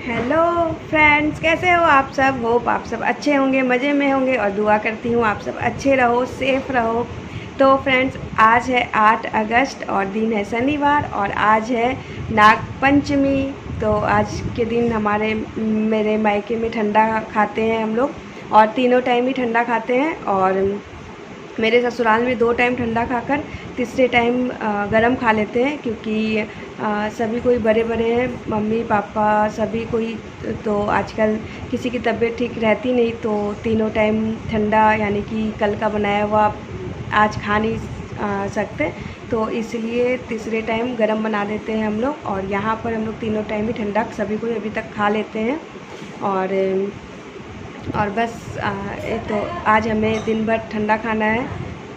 Hello friends, कैसे हो आप सब। होप आप सब अच्छे होंगे, मज़े में होंगे और दुआ करती हूँ आप सब अच्छे रहो, सेफ़ रहो। तो फ्रेंड्स, आज है 8 अगस्त और दिन है शनिवार और आज है नाग पंचमी। तो आज के दिन मेरे मायके में ठंडा खाते हैं हम लोग, और तीनों टाइम ही ठंडा खाते हैं। और मेरे ससुराल में 2 टाइम ठंडा खाकर तीसरे टाइम गरम खा लेते हैं, क्योंकि सभी कोई बड़े बड़े हैं, मम्मी पापा सभी कोई। तो आजकल किसी की तबीयत ठीक रहती नहीं, तो तीनों टाइम ठंडा यानी कि कल का बनाया हुआ आज खा नहीं सकते। तो इसलिए तीसरे टाइम गरम बना देते हैं हम लोग, और यहाँ पर हम लोग तीनों टाइम ही ठंडा सभी कोई अभी तक खा लेते हैं। और बस तो आज हमें दिन भर ठंडा खाना है।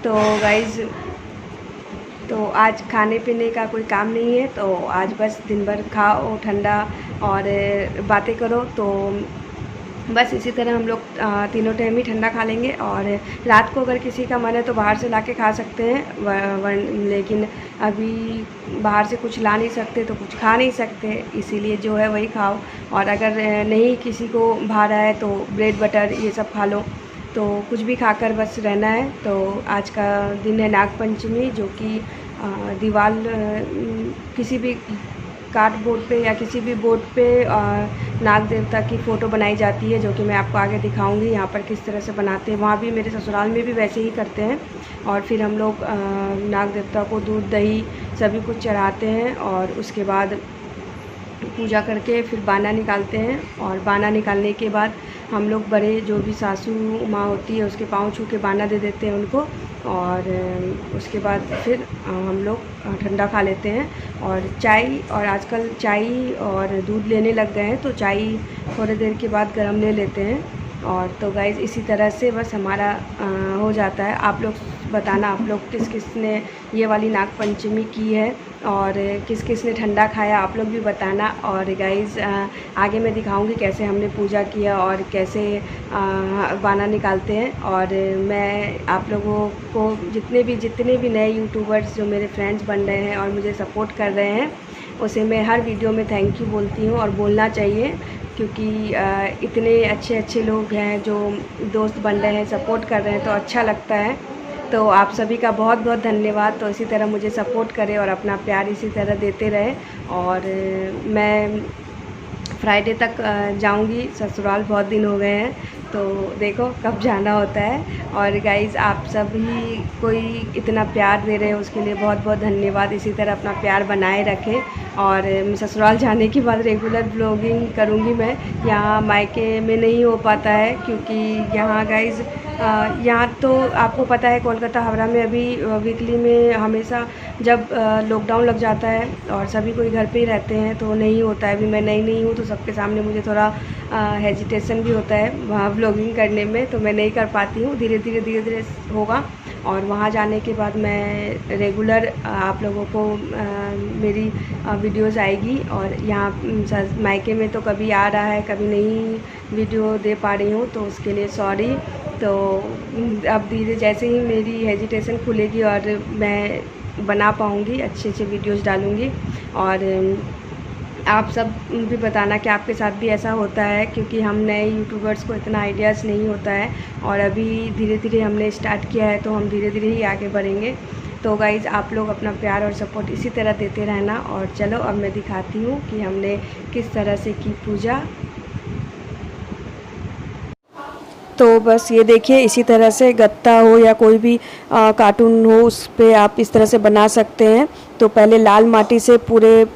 तो गाइज़, तो आज खाने पीने का कोई काम नहीं है, तो आज बस दिन भर खाओ ठंडा और बातें करो। तो बस इसी तरह हम लोग तीनों टाइम ही ठंडा खा लेंगे। और रात को अगर किसी का मन है तो बाहर से ला के खा सकते हैं, लेकिन अभी बाहर से कुछ ला नहीं सकते तो कुछ खा नहीं सकते, इसीलिए जो है वही खाओ। और अगर नहीं किसी को भा रहा है तो ब्रेड बटर ये सब खा लो, तो कुछ भी खाकर बस रहना है। तो आज का दिन है नाग पंचमी, जो कि दीवार किसी भी कार्डबोर्ड पे या किसी भी बोर्ड पे नाग देवता की फ़ोटो बनाई जाती है, जो कि मैं आपको आगे दिखाऊंगी यहाँ पर किस तरह से बनाते हैं। वहाँ भी मेरे ससुराल में भी वैसे ही करते हैं। और फिर हम लोग नाग देवता को दूध दही सभी कुछ चढ़ाते हैं, और उसके बाद पूजा करके फिर बाना निकालते हैं। और बाना निकालने के बाद हम लोग बड़े जो भी सासू माँ होती है उसके पाँव छू के बाना दे देते हैं उनको। और उसके बाद फिर हम लोग ठंडा खा लेते हैं। और चाय, और आजकल चाय और दूध लेने लग गए हैं, तो चाय थोड़ी देर के बाद गरम ले लेते हैं। और तो गाइज़, इसी तरह से बस हमारा हो जाता है। आप लोग बताना, आप लोग किस किस ने ये वाली नाग पंचमी की है और किस किस ने ठंडा खाया, आप लोग भी बताना। और गाइज़, आगे मैं दिखाऊंगी कैसे हमने पूजा किया और कैसे बाना निकालते हैं। और मैं आप लोगों को जितने भी नए यूट्यूबर्स जो मेरे फ्रेंड्स बन रहे हैं और मुझे सपोर्ट कर रहे हैं, उसे मैं हर वीडियो में थैंक यू बोलती हूँ, और बोलना चाहिए, क्योंकि इतने अच्छे अच्छे लोग हैं जो दोस्त बन रहे हैं, सपोर्ट कर रहे हैं, तो अच्छा लगता है। तो आप सभी का बहुत बहुत धन्यवाद। तो इसी तरह मुझे सपोर्ट करें और अपना प्यार इसी तरह देते रहें। और मैं फ्राइडे तक जाऊंगी ससुराल, बहुत दिन हो गए हैं, तो देखो कब जाना होता है। और गाइज़, आप सभी कोई इतना प्यार दे रहे हैं उसके लिए बहुत बहुत धन्यवाद। इसी तरह अपना प्यार बनाए रखें। और ससुराल जाने के बाद रेगुलर ब्लॉगिंग करूँगी मैं। यहाँ मायके में नहीं हो पाता है, क्योंकि यहाँ गाइज़, यहाँ तो आपको पता है कोलकाता हावड़ा में अभी वीकली में हमेशा जब लॉकडाउन लग जाता है और सभी कोई घर पे ही रहते हैं, तो नहीं होता है। अभी मैं नई हूँ, तो सबके सामने मुझे थोड़ा हेजिटेशन भी होता है वहाँ व्लॉगिंग करने में, तो मैं नहीं कर पाती हूँ। धीरे धीरे होगा। और वहाँ जाने के बाद मैं रेगुलर आप लोगों को मेरी वीडियोस आएगी। और यहाँ मायके में तो कभी आ रहा है, कभी नहीं वीडियो दे पा रही हूँ, तो उसके लिए सॉरी। तो अब धीरे जैसे ही मेरी हेजिटेशन खुलेगी और मैं बना पाऊँगी, अच्छे अच्छे वीडियोस डालूँगी। और आप सब भी बताना कि आपके साथ भी ऐसा होता है, क्योंकि हम नए यूट्यूबर्स को इतना आइडियाज़ नहीं होता है, और अभी धीरे धीरे हमने स्टार्ट किया है, तो हम धीरे धीरे ही आगे बढ़ेंगे। तो गाइज़, आप लोग अपना प्यार और सपोर्ट इसी तरह देते रहना। और चलो अब मैं दिखाती हूँ कि हमने किस तरह से की पूजा। तो बस ये देखिए, इसी तरह से गत्ता हो या कोई भी कार्टून हो, उस पे आप इस तरह से बना सकते हैं। तो पहले लाल माटी से पूरे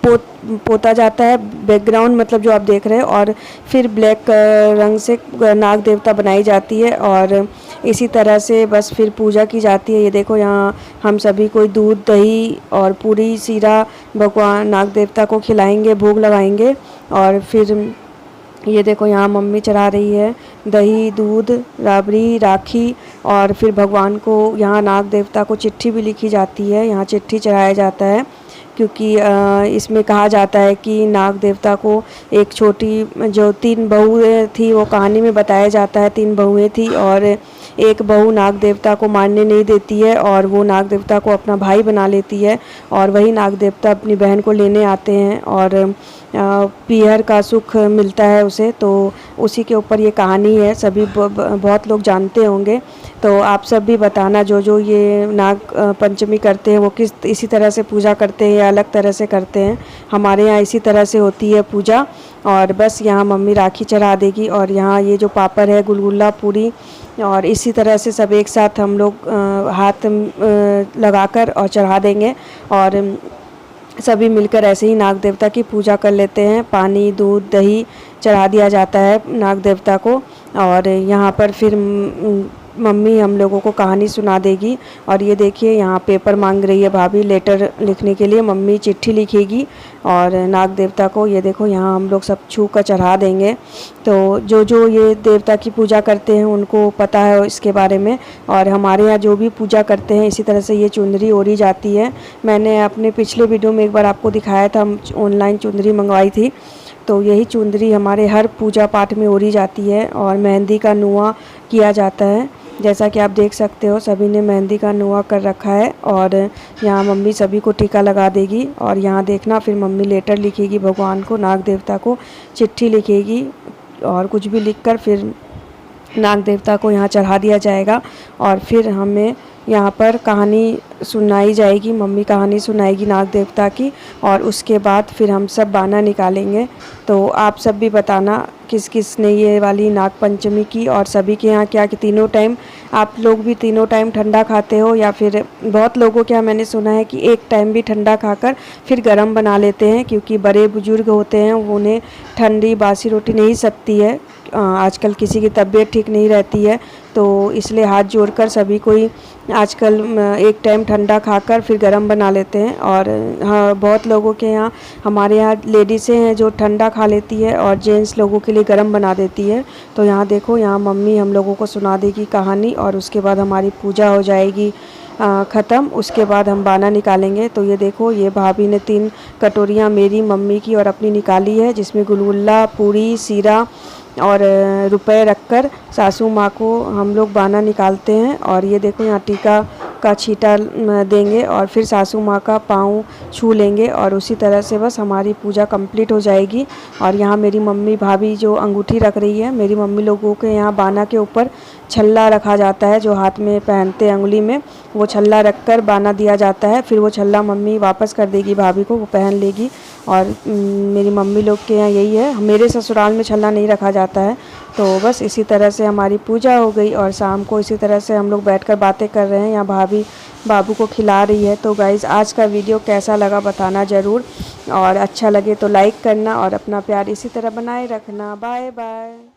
पोता जाता है बैकग्राउंड, मतलब जो आप देख रहे हैं, और फिर ब्लैक रंग से नाग देवता बनाई जाती है। और इसी तरह से बस फिर पूजा की जाती है। ये देखो, यहाँ हम सभी कोई दूध दही और पूरी सीरा भगवान नाग देवता को खिलाएंगे, भोग लगाएंगे। और फिर ये देखो, यहाँ मम्मी चढ़ा रही है दही दूध राबड़ी राखी। और फिर भगवान को, यहाँ नाग देवता को चिट्ठी भी लिखी जाती है, यहाँ चिट्ठी चढ़ाया जाता है, क्योंकि इसमें कहा जाता है कि नाग देवता को एक छोटी जो 3 बहुएँ थी, वो कहानी में बताया जाता है 3 बहुएँ थी, और एक बहू नाग देवता को मारने नहीं देती है और वो नाग देवता को अपना भाई बना लेती है, और वही नाग देवता अपनी बहन को लेने आते हैं और पीहर का सुख मिलता है उसे। तो उसी के ऊपर ये कहानी है, सभी बहुत लोग जानते होंगे। तो आप सब भी बताना जो जो ये नाग पंचमी करते हैं वो किस इसी तरह से पूजा करते हैं या अलग तरह से करते हैं। हमारे यहाँ इसी तरह से होती है पूजा। और बस यहाँ मम्मी राखी चढ़ा देगी और यहाँ ये जो पापड़ है, गुलगुला, पूरी, और इसी तरह से सब एक साथ हम लोग हाथ लगाकर और चढ़ा देंगे। और सभी मिलकर ऐसे ही नाग देवता की पूजा कर लेते हैं। पानी, दूध, दही चढ़ा दिया जाता है नाग देवता को। और यहाँ पर फिर मम्मी हम लोगों को कहानी सुना देगी। और ये देखिए यहाँ पेपर मांग रही है भाभी लेटर लिखने के लिए। मम्मी चिट्ठी लिखेगी और नाग देवता को ये देखो यहाँ हम लोग सब छू कर चढ़ा देंगे। तो जो जो ये देवता की पूजा करते हैं उनको पता है इसके बारे में। और हमारे यहाँ जो भी पूजा करते हैं इसी तरह से ये चुंदरी ओढ़ी जाती है। मैंने अपने पिछले वीडियो में एक बार आपको दिखाया था, हम ऑनलाइन चुंदरी मंगवाई थी। तो यही चुंदरी हमारे हर पूजा पाठ में ओढ़ी जाती है। और मेहंदी का नुआ किया जाता है, जैसा कि आप देख सकते हो सभी ने मेहंदी का नुआ कर रखा है। और यहाँ मम्मी सभी को टीका लगा देगी। और यहाँ देखना फिर मम्मी लेटर लिखेगी भगवान को, नाग देवता को चिट्ठी लिखेगी और कुछ भी लिखकर फिर नाग देवता को यहाँ चढ़ा दिया जाएगा। और फिर हमें यहाँ पर कहानी सुनाई जाएगी, मम्मी कहानी सुनाएगी नाग देवता की। और उसके बाद फिर हम सब बाना निकालेंगे। तो आप सब भी बताना किस किस ने ये वाली नाग पंचमी की, और सभी के यहाँ क्या कि तीनों टाइम आप लोग भी तीनों टाइम ठंडा खाते हो, या फिर बहुत लोगों के यहाँ मैंने सुना है कि एक टाइम भी ठंडा खाकर फिर गरम बना लेते हैं, क्योंकि बड़े बुजुर्ग होते हैं उन्हें ठंडी बासी रोटी नहीं सकती है। आजकल किसी की तबीयत ठीक नहीं रहती है, तो इसलिए हाथ जोड़कर सभी कोई आजकल एक टाइम ठंडा खाकर फिर गरम बना लेते हैं। और हाँ, बहुत लोगों के यहाँ, हमारे यहाँ लेडीज़ें हैं जो ठंडा खा लेती है और जेंट्स लोगों के लिए गरम बना देती है। तो यहाँ देखो यहाँ मम्मी हम लोगों को सुना देगी कहानी और उसके बाद हमारी पूजा हो जाएगी ख़त्म। उसके बाद हम बाना निकालेंगे। तो ये देखो ये भाभी ने 3 कटोरियाँ मेरी, मम्मी की और अपनी निकाली है, जिसमें गुलगुला, पूरी, सीरा और रुपए रखकर सासू माँ को हम लोग बाना निकालते हैं। और ये देखो यहाँ टीका का छींटा देंगे और फिर सासू माँ का पाँव छू लेंगे और उसी तरह से बस हमारी पूजा कंप्लीट हो जाएगी। और यहाँ मेरी मम्मी भाभी जो अंगूठी रख रही है, मेरी मम्मी लोगों के यहाँ बाना के ऊपर छल्ला रखा जाता है जो हाथ में पहनते हैं उंगली में, वो छल्ला रखकर बाना दिया जाता है। फिर वो छल्ला मम्मी वापस कर देगी भाभी को, वो पहन लेगी। और मेरी मम्मी लोग के यहाँ यही है, मेरे ससुराल में छल्ला नहीं रखा जाता है। तो बस इसी तरह से हमारी पूजा हो गई और शाम को इसी तरह से हम लोग बैठकर बातें कर रहे हैं। यहाँ भाभी बाबू को खिला रही है। तो गाइज़ आज का वीडियो कैसा लगा बताना ज़रूर, और अच्छा लगे तो लाइक करना और अपना प्यार इसी तरह बनाए रखना। Bye bye.